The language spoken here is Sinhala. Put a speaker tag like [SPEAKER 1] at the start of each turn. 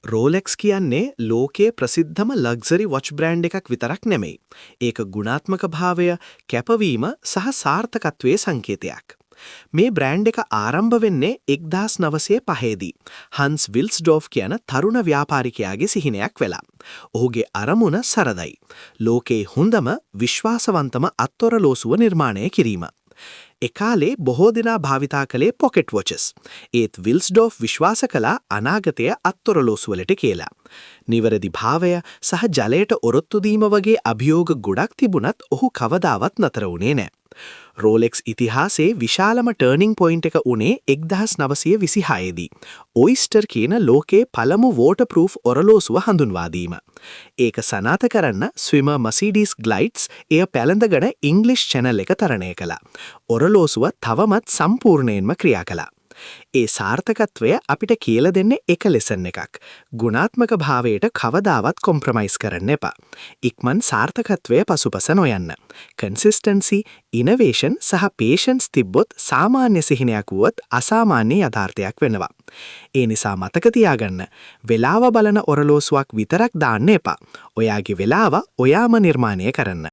[SPEAKER 1] රෝලෙක්ස් කියන්නේ ලෝකයේ ප්‍රසිද්ධම ලක්සරි වොච් බ්‍රෑන්ඩ් එකක් විතරක් නෙමෙයි. ඒක ගුණාත්මක භාවය, කැපවීම සහ සාර්ථකත්වයේ සංකේතයක්. මේ බ්‍රෑන්ඩ් එක ආරම්භ වෙන්නේ 1905 දී. හන්ස් විල්ස්ඩෝෆ් කියන තරුණ ව්‍යාපාරිකයාගේ සිහිනයක් වෙලා. ඔහුගේ අරමුණ සරදයි. ලෝකේ හොඳම විශ්වාසවන්තම අත්ඔරලෝසුව නිර්මාණය කිරීම. එකාලේ බොහෝ දෙනා භාවිතා කළේ පොකට් වොචස්. ඒත් විල්ස්ඩෝෆ් විශ්වාස කළා අනාගතය අත්ඔරලෝසුවලට කියලා. නිවැරදි භාවය සහ ජලයට ඔරොත්තු දීම වගේ අභියෝග ගොඩක් තිබුණත් ඔහු කවදාවත් නතර වුණේ නැහැ. රෝලෙක්ස් ඉතිහාසයේ විශාලම ටර්නිං පොයින්ට් එක උනේ 1926 දී. ඔයිස්ටර් කියන ලෝකේ පළමු වෝටර්ප්‍රූෆ් ඔරලෝසුව හඳුන්වා දීම. ඒක සනාථ කරන්න ස්විමර් මර්සිඩීස් ග්ලයිඩ්ස් එය පැලඳගෙන ඉංග්ලිෂ් චැනල් එක තරණය කළා. ඔරලෝසුව තවමත් සම්පූර්ණයෙන්ම ක්‍රියා කළා. ඒ සාර්ථකත්වය අපිට කියලා දෙන්නේ එක ලෙසන් එකක්. ගුණාත්මක භාවයට කවදාවත් කොම්ප්‍රොමයිස් කරන්න එපා. ඉක්මන් සාර්ථකත්වය පසුපස නොයන්න. කන්සිස්ටන්සි, ඉනෝවේෂන් සහ පේෂන්ස් තිබ්බොත් සාමාන්‍ය සිහිනයක් වුවත් අසාමාන්‍ය යථාර්ථයක් වෙනවා. ඒ නිසා මතක තියාගන්න, වෙලාව බලන ඔරලෝසුවක් විතරක් දාන්න එපා. ඔයාගේ වෙලාව ඔයාම නිර්මාණය කරන්න.